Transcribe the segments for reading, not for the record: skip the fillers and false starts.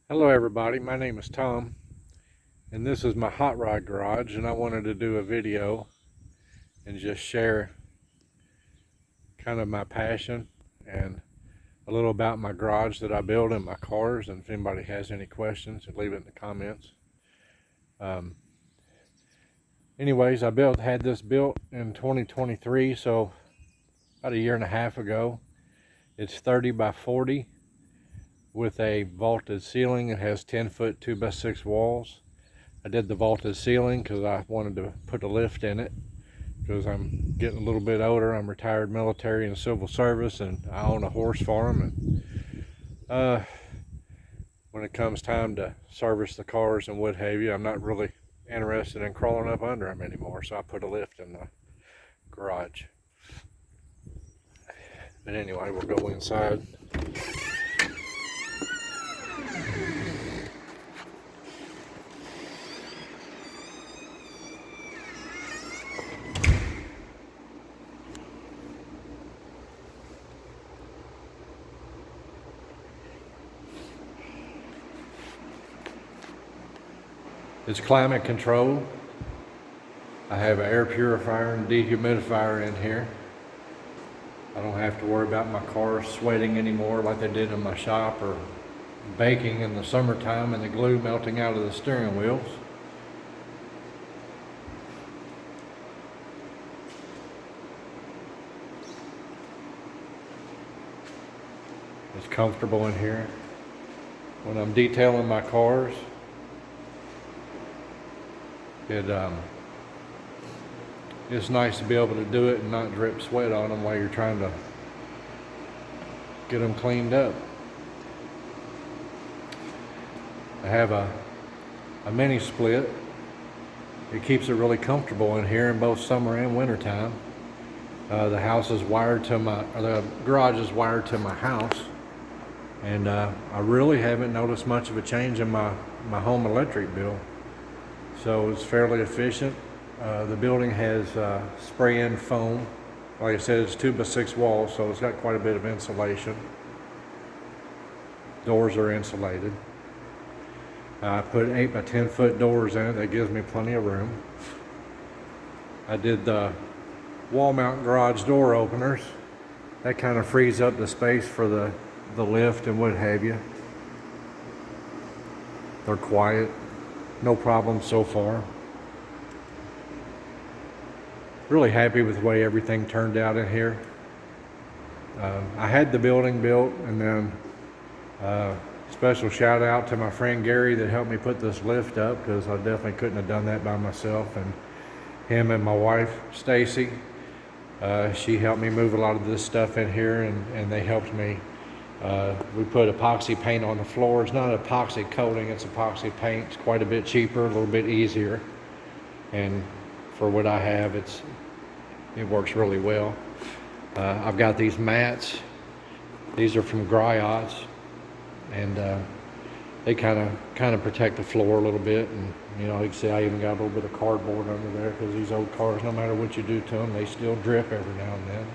Hello everybody, my name is Tom and this is my hot rod garage, and I wanted to do a video and just share kind of my passion and a little about my garage that I build in my cars, and if anybody has any questions, leave it in the comments. Um, Anyways, had this built in 2023, so about a year and a half ago. It's 30 by 40 with a vaulted ceiling. It has 10-foot 2x6 walls. I did the vaulted ceiling because I wanted to put a lift in it because I'm getting a little bit older. I'm retired military and civil service, and I own a horse farm. And when it comes time to service the cars and what have you, I'm not really interested in crawling up under them anymore, so I put a lift in the garage. But anyway, we'll go inside. It's climate controlled. I have an air purifier and dehumidifier in here. I don't have to worry about my car sweating anymore like they did in my shop, or baking in the summertime and the glue melting out of the steering wheels. It's comfortable in here. When I'm detailing my cars, it's nice to be able to do it and not drip sweat on them while you're trying to get them cleaned up. I have a mini split. It keeps it really comfortable in here in both summer and winter time. The house is wired to the garage is wired to my house, and I really haven't noticed much of a change in my home electric bill. So it's fairly efficient. The building has spray-in foam. Like I said, it's 2x6 walls, so it's got quite a bit of insulation. Doors are insulated. I put 8 by 10 foot doors in it. That gives me plenty of room. I did the wall mount garage door openers. That kind of frees up the space for the lift and what have you. They're quiet. No problem so far. Really happy with the way everything turned out in here. I had the building built, and then special shout out to my friend Gary that helped me put this lift up, because I definitely couldn't have done that by myself. And him and my wife Stacy, she helped me move a lot of this stuff in here, and they helped me. We put epoxy paint on the floor. It's not an epoxy coating, it's epoxy paint. It's quite a bit cheaper, a little bit easier, and for what I have, it works really well. I've got these mats. These are from Griots, and they kind of protect the floor a little bit. And you know, you can see I even got a little bit of cardboard under there, because these old cars, no matter what you do to them, they still drip every now and then.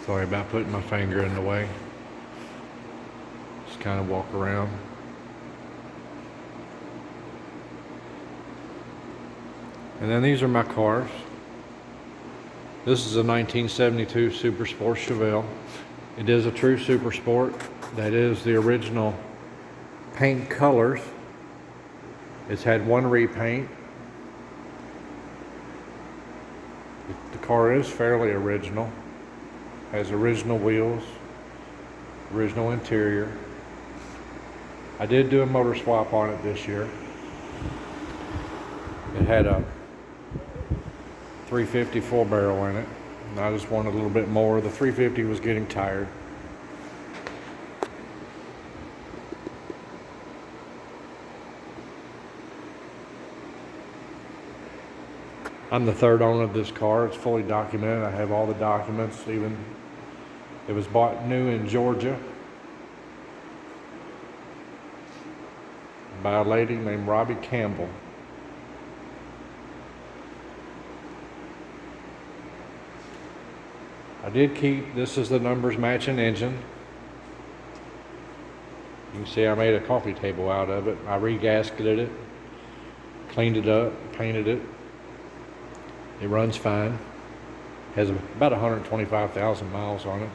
Sorry about putting my finger in the way. Just kind of walk around. And then these are my cars. This is a 1972 Super Sport Chevelle. It is a true Super Sport. That is the original paint colors. It's had one repaint. The car is fairly original. Has original wheels, original interior. I did do a motor swap on it this year. It had a 350 full barrel in it, and I just wanted a little bit more. The 350 was getting tired. I'm the third owner of this car. It's fully documented. I have all the documents. Even it was bought new in Georgia by a lady named Robbie Campbell. I did keep, this is the numbers matching engine. You can see I made a coffee table out of it. I re-gasketed it, cleaned it up, painted it. It runs fine. Has about 125,000 miles on it.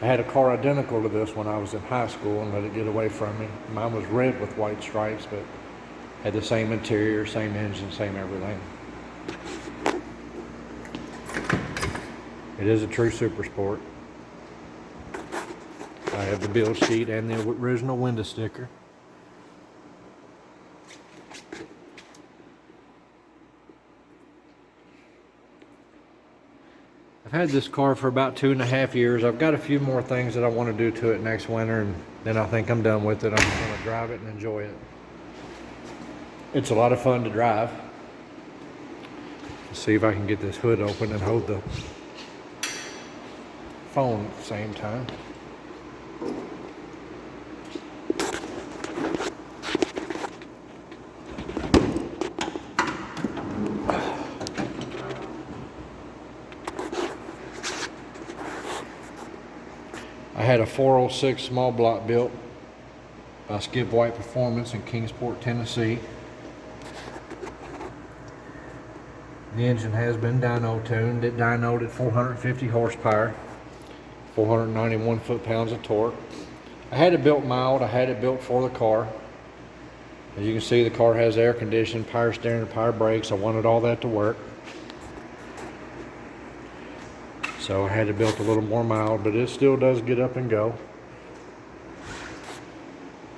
I had a car identical to this when I was in high school and let it get away from me. Mine was red with white stripes, but had the same interior, same engine, same everything. It is a true super sport. I have the build sheet and the original window sticker. I've had this car for about 2.5 years. I've got a few more things that I want to do to it next winter, and then I think I'm done with it. I'm just going to drive it and enjoy it. It's a lot of fun to drive. Let's see if I can get this hood open and hold the phone at the same time. I had a 406 small block built by Skip White Performance in Kingsport, Tennessee. The engine has been dyno tuned. It dynoed at 450 horsepower, 491 foot-pounds of torque. I had it built mild. I had it built for the car. As you can see, the car has air conditioning, power steering, and power brakes. I wanted all that to work. So I had it built a little more mild, but it still does get up and go.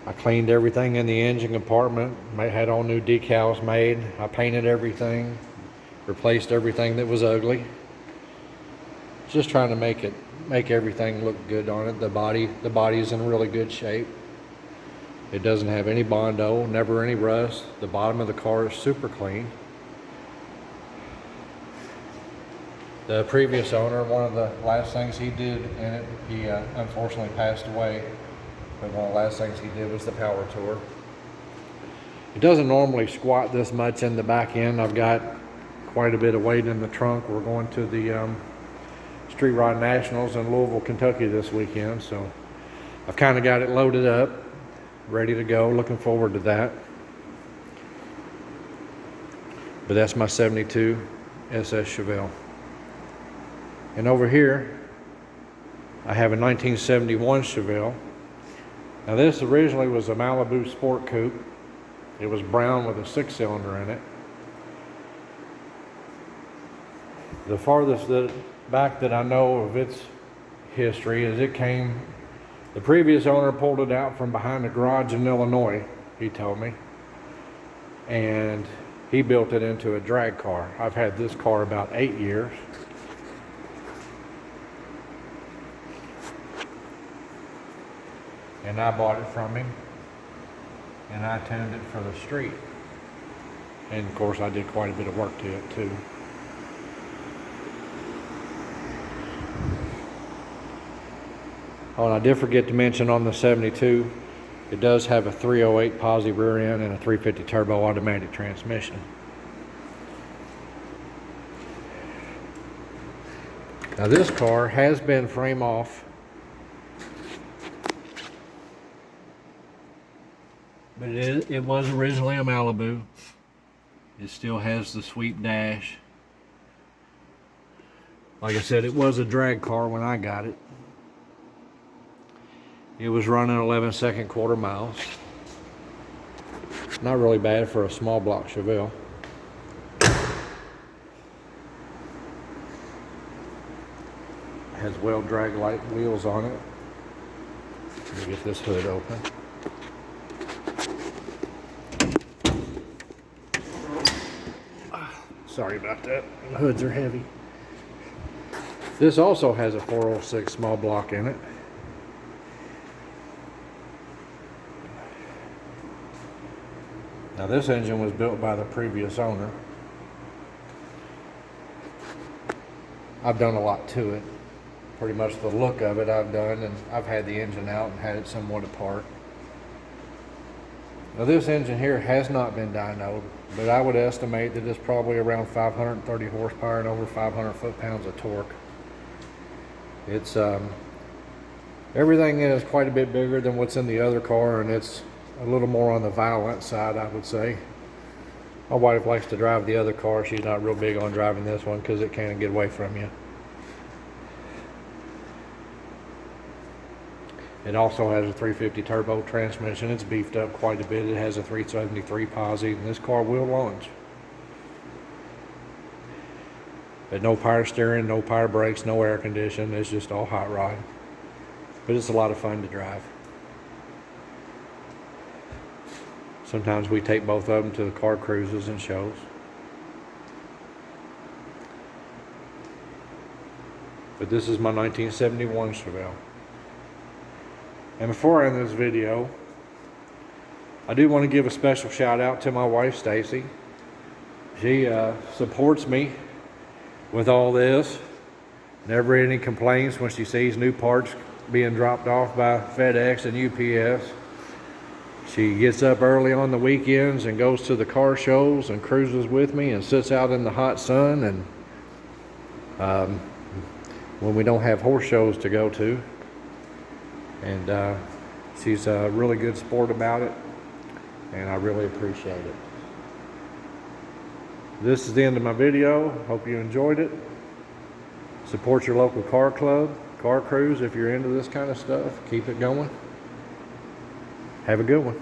I cleaned everything in the engine compartment, had all new decals made. I painted everything, replaced everything that was ugly. Just trying to make everything look good on it. The body is in really good shape. It doesn't have any Bondo, never any rust. The bottom of the car is super clean. The previous owner, one of the last things he did in it, he unfortunately passed away, but one of the last things he did was the power tour. It doesn't normally squat this much in the back end. I've got quite a bit of weight in the trunk. We're going to the Street Rod Nationals in Louisville, Kentucky this weekend, so I've kind of got it loaded up, ready to go. Looking forward to that. But that's my 72 SS Chevelle. And over here, I have a 1971 Chevelle. Now this originally was a Malibu Sport Coupe. It was brown with a 6-cylinder in it. The farthest back that I know of its history is the previous owner pulled it out from behind the garage in Illinois, he told me. And he built it into a drag car. I've had this car about 8 years. And I bought it from him, and I tuned it for the street. And of course I did quite a bit of work to it too. Oh, and I did forget to mention on the 72, it does have a 308 posi rear end and a 350 turbo automatic transmission. Now this car has been frame off, but it was originally a Malibu. It still has the sweep dash. Like I said, it was a drag car when I got it. It was running 11 quarter miles. Not really bad for a small block Chevelle. Has well drag light wheels on it. Let me get this hood open. Sorry about that. The hoods are heavy. This also has a 406 small block in it. Now this engine was built by the previous owner. I've done a lot to it. Pretty much the look of it I've done, and I've had the engine out and had it somewhat apart. Now this engine here has not been dynoed, but I would estimate that it's probably around 530 horsepower and over 500 foot-pounds of torque. It's everything in it is quite a bit bigger than what's in the other car, and it's a little more on the violent side, I would say. My wife likes to drive the other car. She's not real big on driving this one because it can't get away from you. It also has a 350 turbo transmission. It's beefed up quite a bit. It has a 373 posi, and this car will launch. But no power steering, no power brakes, no air conditioning. It's just all hot rod. But it's a lot of fun to drive. Sometimes we take both of them to the car cruises and shows. But this is my 1971 Chevelle. And before I end this video, I do want to give a special shout out to my wife, Stacy. She supports me with all this. Never any complaints when she sees new parts being dropped off by FedEx and UPS. She gets up early on the weekends and goes to the car shows and cruises with me and sits out in the hot sun, and when we don't have horse shows to go to. And she's a really good sport about it, and I really appreciate it. This is the end of my video. Hope you enjoyed it. Support your local car club, car cruise if you're into this kind of stuff. Keep it going. Have a good one.